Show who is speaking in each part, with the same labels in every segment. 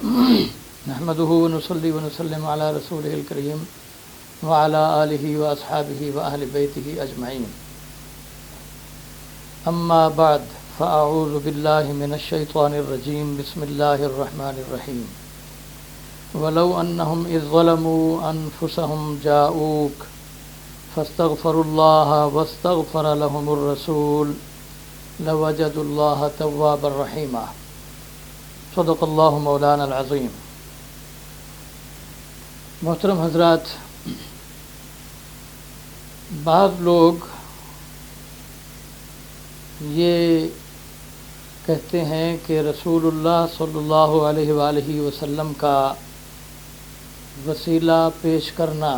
Speaker 1: نحمده ونصلي ونسلم على رسوله الكريم وعلى آله وأصحابه وأهل بيته أجمعين. أما بعد فأعوذ بالله من الشيطان الرجيم. بسم الله الرحمن الرحيم. ولو أنهم إذ ظلموا أنفسهم جاءوك فاستغفروا الله واستغفر لهم الرسول لوجدوا الله توابا رحيما. صدق اللہ مولانا العظیم. محترم حضرات، بعض لوگ یہ کہتے ہیں کہ رسول اللہ صلی اللہ علیہ وآلہ وسلم کا وسیلہ پیش کرنا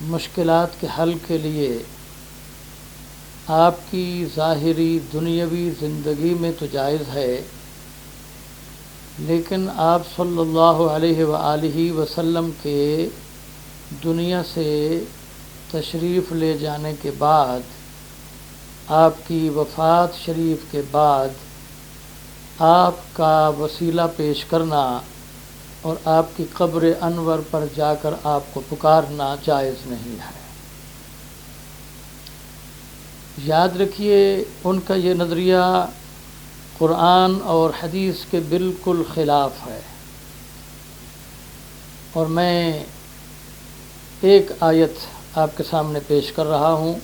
Speaker 1: مشکلات کے حل کے لیے آپ کی ظاہری دنیاوی زندگی میں تو جائز ہے، لیکن آپ صلی اللہ علیہ وآلہ وسلم کے دنیا سے تشریف لے جانے کے بعد، آپ کی وفات شریف کے بعد آپ کا وسیلہ پیش کرنا اور آپ کی قبر انور پر جا کر آپ کو پکارنا جائز نہیں ہے. یاد رکھیے، ان کا یہ نظریہ قرآن اور حدیث کے بالکل خلاف ہے. اور میں ایک آیت آپ کے سامنے پیش کر رہا ہوں.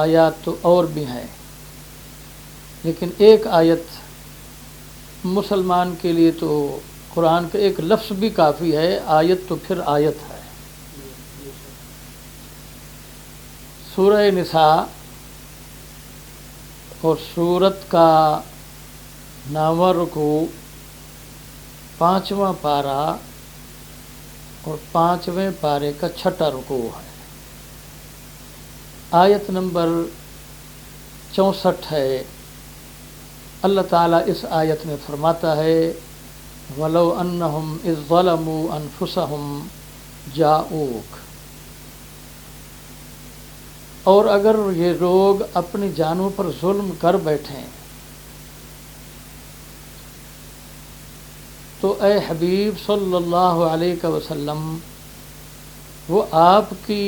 Speaker 1: آیات تو اور بھی ہیں، لیکن ایک آیت مسلمان کے لیے تو قرآن کا ایک لفظ بھی کافی ہے، آیت تو پھر آیت ہے. سورہ نساء اور سورت کا 9واں رکوع، 5واں پارہ اور 5ویں پارے کا 6واں رکوع ہے. آیت نمبر 64 ہے. اللہ تعالیٰ اس آیت میں فرماتا ہے وَلَوْ أَنَّهُمْ إِذْ ظَلَمُوا أَنفُسَهُمْ جَاءُوكَ. اور اگر یہ لوگ اپنی جانوں پر ظلم کر بیٹھیں تو اے حبیب صلی اللہ علیہ وسلم وہ آپ کی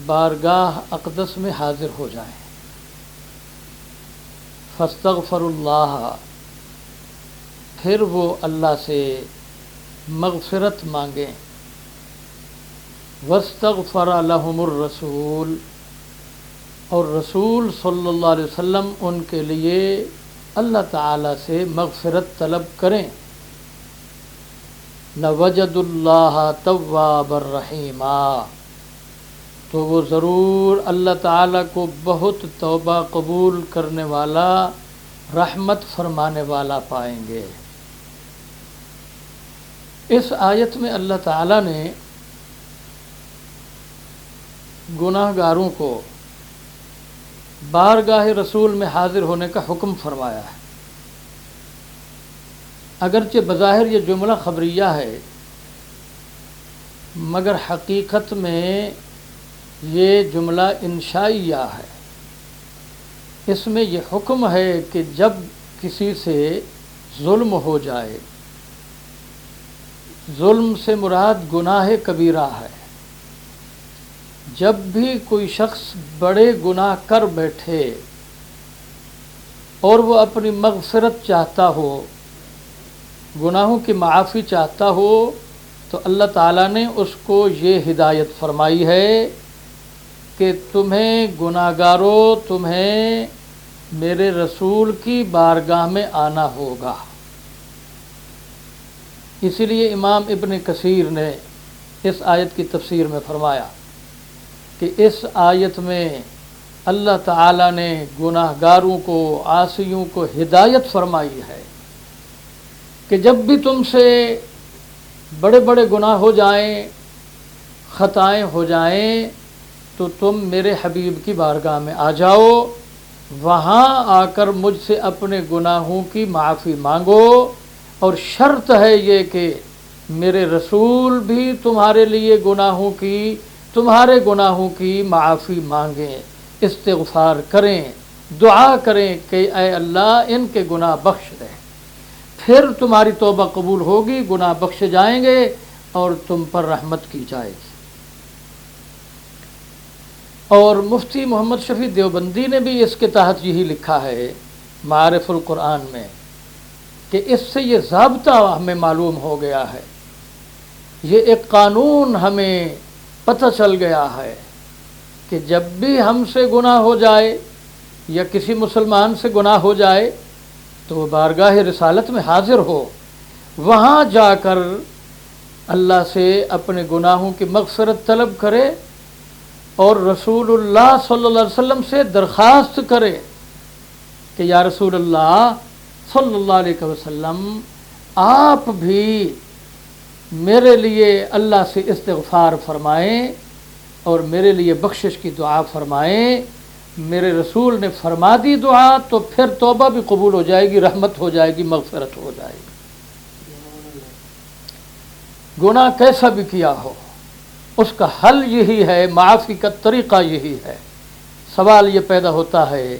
Speaker 1: بارگاہ اقدس میں حاضر ہو جائیں. فاستغفر اللہ، پھر وہ اللہ سے مغفرت مانگیں. واستغفر لهم الرسول، اور رسول صلی اللہ علیہ وسلم ان کے لیے اللہ تعالیٰ سے مغفرت طلب کریں. لَوَجَدُوا اللَّهَ تَوَّابًا رَحِيمًا، تو وہ ضرور اللہ تعالیٰ کو بہت توبہ قبول کرنے والا، رحمت فرمانے والا پائیں گے. اس آیت میں اللہ تعالیٰ نے گناہ گاروں کو بارگاہ رسول میں حاضر ہونے کا حکم فرمایا ہے. اگرچہ بظاہر یہ جملہ خبریہ ہے، مگر حقیقت میں یہ جملہ انشائیہ ہے. اس میں یہ حکم ہے کہ جب کسی سے ظلم ہو جائے، ظلم سے مراد گناہ کبیرہ ہے، جب بھی کوئی شخص بڑے گناہ کر بیٹھے اور وہ اپنی مغفرت چاہتا ہو، گناہوں کی معافی چاہتا ہو، تو اللہ تعالیٰ نے اس کو یہ ہدایت فرمائی ہے کہ تمہیں گناہ گاروں، تمہیں میرے رسول کی بارگاہ میں آنا ہوگا. اسی لیے امام ابن کثیر نے اس آیت کی تفسیر میں فرمایا کہ اس آیت میں اللہ تعالیٰ نے گناہ گاروں کو، عاصیوں کو ہدایت فرمائی ہے کہ جب بھی تم سے بڑے بڑے گناہ ہو جائیں، خطائیں ہو جائیں، تو تم میرے حبیب کی بارگاہ میں آ جاؤ، وہاں آ کر مجھ سے اپنے گناہوں کی معافی مانگو. اور شرط ہے یہ کہ میرے رسول بھی تمہارے لیے تمہارے گناہوں کی معافی مانگیں، استغفار کریں، دعا کریں کہ اے اللہ ان کے گناہ بخش دے. پھر تمہاری توبہ قبول ہوگی، گناہ بخشے جائیں گے اور تم پر رحمت کی جائے گی۔ اور مفتی محمد شفیع دیوبندی نے بھی اس کے تحت یہی لکھا ہے معارف القرآن میں کہ اس سے یہ ضابطہ ہمیں معلوم ہو گیا ہے، یہ ایک قانون ہمیں پتہ چل گیا ہے کہ جب بھی ہم سے گناہ ہو جائے یا کسی مسلمان سے گناہ ہو جائے تو وہ بارگاہ رسالت میں حاضر ہو، وہاں جا کر اللہ سے اپنے گناہوں کی مغفرت طلب کرے اور رسول اللہ صلی اللہ علیہ وسلم سے درخواست کرے کہ یا رسول اللہ صلی اللہ علیہ وسلم آپ بھی میرے لیے اللہ سے استغفار فرمائیں اور میرے لیے بخشش کی دعا فرمائیں۔ میرے رسول نے فرما دی دعا تو پھر توبہ بھی قبول ہو جائے گی، رحمت ہو جائے گی، مغفرت ہو جائے گی۔ گناہ کیسا بھی کیا ہو اس کا حل یہی ہے، معافی کا طریقہ یہی ہے۔ سوال یہ پیدا ہوتا ہے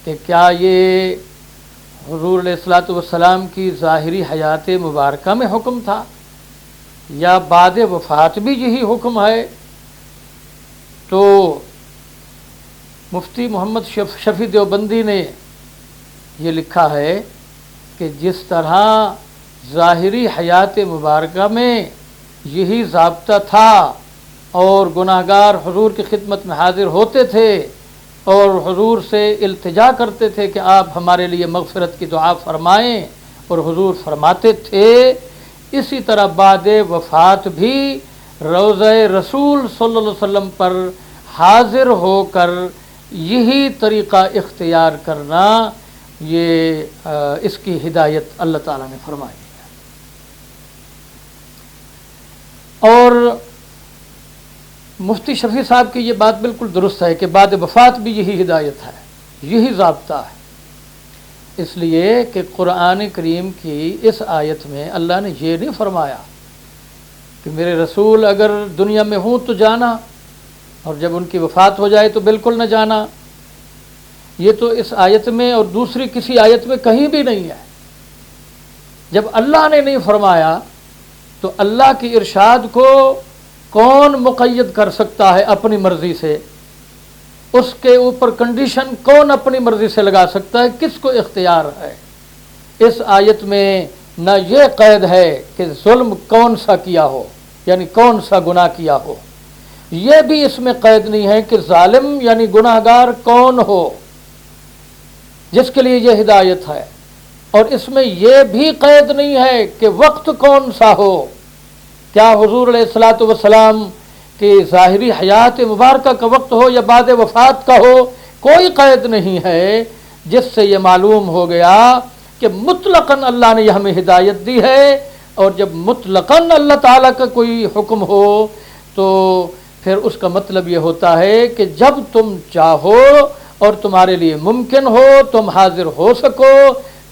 Speaker 1: کہ کیا یہ حضور علیہ الصلوۃ والسلام کی ظاہری حیات مبارکہ میں حکم تھا یا بعد وفات بھی یہی حکم ہے؟ تو مفتی محمد شفیع دیوبندی نے یہ لکھا ہے کہ جس طرح ظاہری حیات مبارکہ میں یہی ضابطہ تھا اور گناہگار حضور کی خدمت میں حاضر ہوتے تھے اور حضور سے التجا کرتے تھے کہ آپ ہمارے لیے مغفرت کی دعا فرمائیں اور حضور فرماتے تھے، اسی طرح بعد وفات بھی روضہ رسول صلی اللہ علیہ وسلم پر حاضر ہو کر یہی طریقہ اختیار کرنا، یہ اس کی ہدایت اللہ تعالیٰ نے فرمائی ہے۔ اور مفتی شفیع صاحب کی یہ بات بالکل درست ہے کہ بعد وفات بھی یہی ہدایت ہے، یہی ضابطہ ہے، اس لیے کہ قرآن کریم کی اس آیت میں اللہ نے یہ نہیں فرمایا کہ میرے رسول اگر دنیا میں ہوں تو جانا اور جب ان کی وفات ہو جائے تو بالکل نہ جانا۔ یہ تو اس آیت میں اور دوسری کسی آیت میں کہیں بھی نہیں ہے۔ جب اللہ نے نہیں فرمایا تو اللہ کی ارشاد کو کون مقید کر سکتا ہے اپنی مرضی سے؟ اس کے اوپر کنڈیشن کون اپنی مرضی سے لگا سکتا ہے؟ کس کو اختیار ہے؟ اس آیت میں نہ یہ قید ہے کہ ظلم کون سا کیا ہو، یعنی کون سا گناہ کیا ہو، یہ بھی اس میں قید نہیں ہے کہ ظالم یعنی گناہگار کون ہو جس کے لیے یہ ہدایت ہے، اور اس میں یہ بھی قید نہیں ہے کہ وقت کون سا ہو، کیا حضور علیہ الصلوۃ والسلام کی ظاہری حیات مبارکہ کا وقت ہو یا بعد وفات کا ہو، کوئی قید نہیں ہے، جس سے یہ معلوم ہو گیا کہ مطلقاً اللہ نے ہمیں ہدایت دی ہے، اور جب مطلقاً اللہ تعالیٰ کا کوئی حکم ہو تو پھر اس کا مطلب یہ ہوتا ہے کہ جب تم چاہو اور تمہارے لیے ممکن ہو، تم حاضر ہو سکو،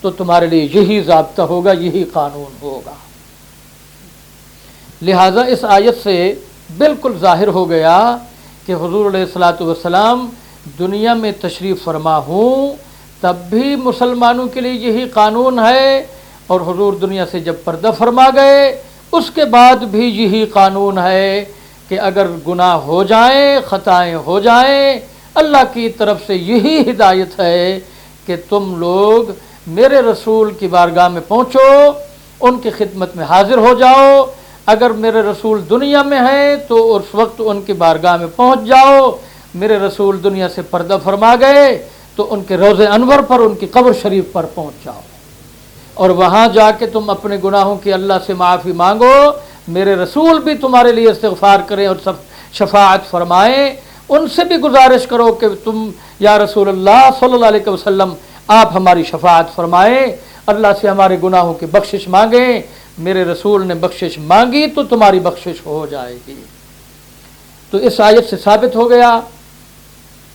Speaker 1: تو تمہارے لیے یہی ضابطہ ہوگا، یہی قانون ہوگا۔ لہٰذا اس آیت سے بالکل ظاہر ہو گیا کہ حضور علیہ الصلوۃ والسلام دنیا میں تشریف فرما ہوں تب بھی مسلمانوں کے لیے یہی قانون ہے، اور حضور دنیا سے جب پردہ فرما گئے اس کے بعد بھی یہی قانون ہے کہ اگر گناہ ہو جائیں، خطائیں ہو جائیں، اللہ کی طرف سے یہی ہدایت ہے کہ تم لوگ میرے رسول کی بارگاہ میں پہنچو، ان کی خدمت میں حاضر ہو جاؤ، اگر میرے رسول دنیا میں ہیں تو اس وقت ان کی بارگاہ میں پہنچ جاؤ، میرے رسول دنیا سے پردہ فرما گئے تو ان کے روضہ انور پر، ان کی قبر شریف پر پہنچ جاؤ، اور وہاں جا کے تم اپنے گناہوں کی اللہ سے معافی مانگو، میرے رسول بھی تمہارے لیے استغفار کریں اور شفاعت فرمائیں، ان سے بھی گزارش کرو کہ تم یا رسول اللہ صلی اللہ علیہ وسلم آپ ہماری شفاعت فرمائیں، اللہ سے ہمارے گناہوں کی بخشش مانگیں، میرے رسول نے بخشش مانگی تو تمہاری بخشش ہو جائے گی۔ تو اس آیت سے ثابت ہو گیا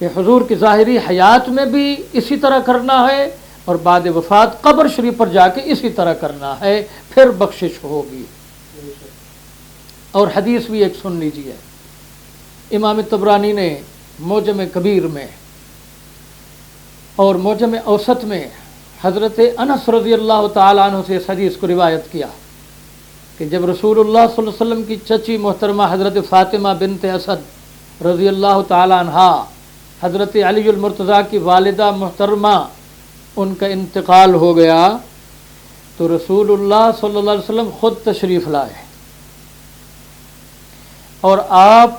Speaker 1: کہ حضور کی ظاہری حیات میں بھی اسی طرح کرنا ہے اور بعد وفات قبر شریف پر جا کے اسی طرح کرنا ہے، پھر بخشش ہوگی۔ اور حدیث بھی ایک سن لیجیے، امام طبرانی نے معجم کبیر میں اور معجم اوسط میں حضرت انس رضی اللہ تعالیٰ عنہ سے اس حدیث کو روایت کیا کہ جب رسول اللہ صلی اللہ علیہ وسلم کی چچی محترمہ حضرت فاطمہ بنت اسد رضی اللہ تعالیٰ عنہا حضرت علی المرتضیٰ کی والدہ محترمہ ان کا انتقال ہو گیا تو رسول اللہ صلی اللہ علیہ وسلم خود تشریف لائے اور آپ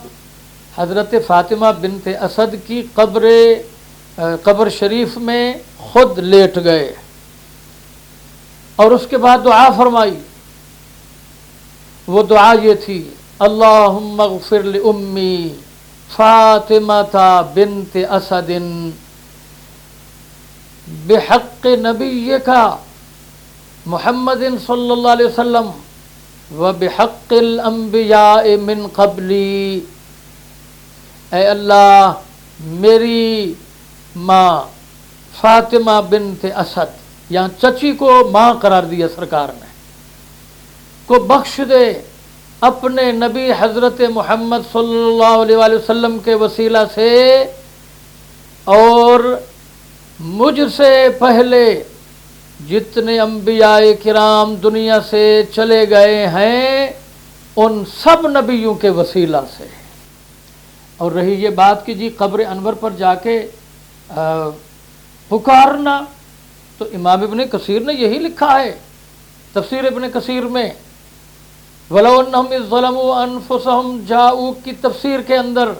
Speaker 1: حضرت فاطمہ بنت اسد کی قبر شریف میں خود لیٹ گئے اور اس کے بعد دعا فرمائی. وہ دعا یہ تھی: اللہم اغفر لأمی فاطمہ بنت اسد بحق نبیک محمد صلی اللہ علیہ وسلم و بحق الانبیاء من قبلی. اے اللہ میری ماں فاطمہ بنت اسد، یہاں چچی کو ماں قرار دیا سرکار نے، کو بخش دے اپنے نبی حضرت محمد صلی اللہ علیہ وآلہ وسلم کے وسیلہ سے، اور مجھ سے پہلے جتنے انبیاء کرام دنیا سے چلے گئے ہیں ان سب نبیوں کے وسیلہ سے. اور رہی یہ بات کہ جی قبر انور پر جا کے پکارنا، تو امام ابن کثیر نے یہی لکھا ہے تفسیر ابن کثیر میں، وَلَوْ أَنَّهُمْ إِذْ ظَلَمُوا أَنفُسَهُمْ جَاءُوكَ کی تفسیر کے اندر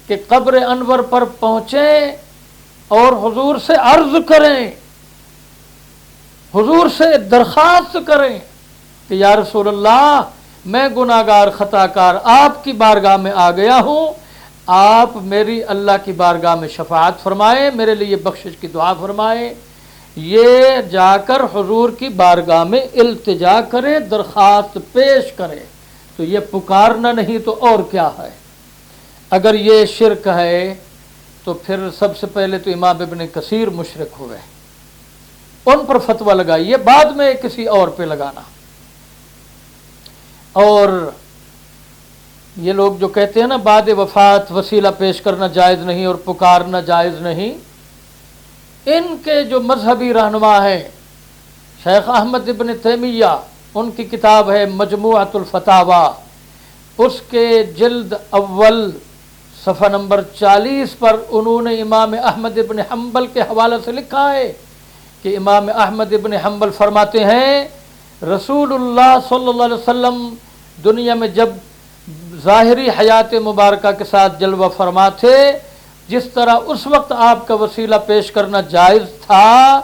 Speaker 1: کہ قبر انور پر پہنچیں اور حضور سے عرض کریں، حضور سے درخواست کریں کہ یا رسول اللہ میں گناہگار خطا کار آپ کی بارگاہ میں آ گیا ہوں، آپ میری اللہ کی بارگاہ میں شفاعت فرمائیں، میرے لیے بخشش کی دعا فرمائیں. یہ جا کر حضور کی بارگاہ میں التجا کرے، درخواست پیش کرے، تو یہ پکارنا نہیں تو اور کیا ہے. اگر یہ شرک ہے تو پھر سب سے پہلے تو امام ابن کثیر مشرک ہوئے، ان پر فتویٰ لگائیے، بعد میں کسی اور پہ لگانا. اور یہ لوگ جو کہتے ہیں نا بعد وفات وسیلہ پیش کرنا جائز نہیں اور پکارنا جائز نہیں، ان کے جو مذہبی رہنما ہیں شیخ احمد ابن تیمیہ، ان کی کتاب ہے مجموعۃ الفتاوی، اس کے جلد اول صفحہ نمبر 40 پر انہوں نے امام احمد ابن حنبل کے حوالے سے لکھا ہے کہ امام احمد ابن حنبل فرماتے ہیں رسول اللہ صلی اللہ علیہ وسلم دنیا میں جب ظاہری حیات مبارکہ کے ساتھ جلوہ فرما تھے، جس طرح اس وقت آپ کا وسیلہ پیش کرنا جائز تھا،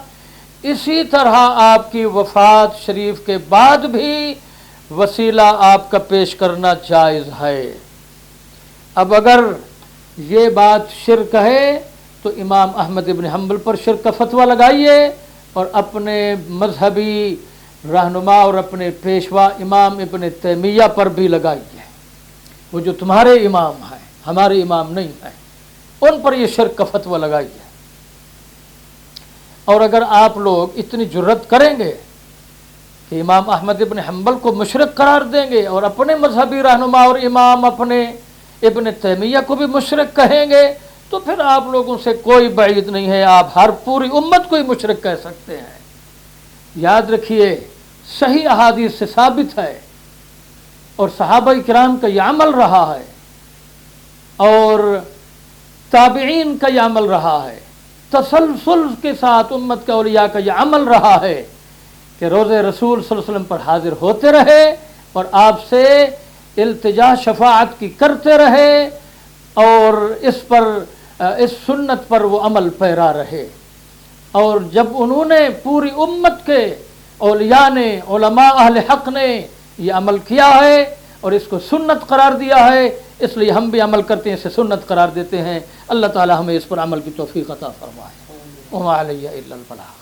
Speaker 1: اسی طرح آپ کی وفات شریف کے بعد بھی وسیلہ آپ کا پیش کرنا جائز ہے. اب اگر یہ بات شرک ہے تو امام احمد ابن حنبل پر شرک کا فتویٰ لگائیے اور اپنے مذہبی رہنما اور اپنے پیشوا امام ابن تیمیہ پر بھی لگائیے. وہ جو تمہارے امام ہیں، ہمارے امام نہیں ہیں، ان پر یہ شرک کا فتویٰ لگائیے. اور اگر آپ لوگ اتنی جرت کریں گے کہ امام احمد ابن حنبل کو مشرک قرار دیں گے اور اپنے مذہبی رہنما اور امام اپنے ابن تیمیہ کو بھی مشرک کہیں گے، تو پھر آپ لوگوں سے کوئی بعید نہیں ہے، آپ ہر پوری امت کو ہی مشرک کہہ سکتے ہیں. یاد رکھیے صحیح احادیث سے ثابت ہے اور صحابہ کرام کا یہ عمل رہا ہے اور تابعین کا یہ عمل رہا ہے، تسلسل کے ساتھ امت کا اولیاء کا یہ عمل رہا ہے کہ روضہ رسول صلی اللہ علیہ وسلم پر حاضر ہوتے رہے اور آپ سے التجا شفاعت کی کرتے رہے اور اس سنت پر وہ عمل پیرا رہے. اور جب انہوں نے پوری امت کے اولیاء نے، علماء اہل حق نے یہ عمل کیا ہے اور اس کو سنت قرار دیا ہے، اس لیے ہم بھی عمل کرتے ہیں، اسے سنت قرار دیتے ہیں. اللہ تعالی ہمیں اس پر عمل کی توفیق عطا فرمائے. وما علی الا البلاغ.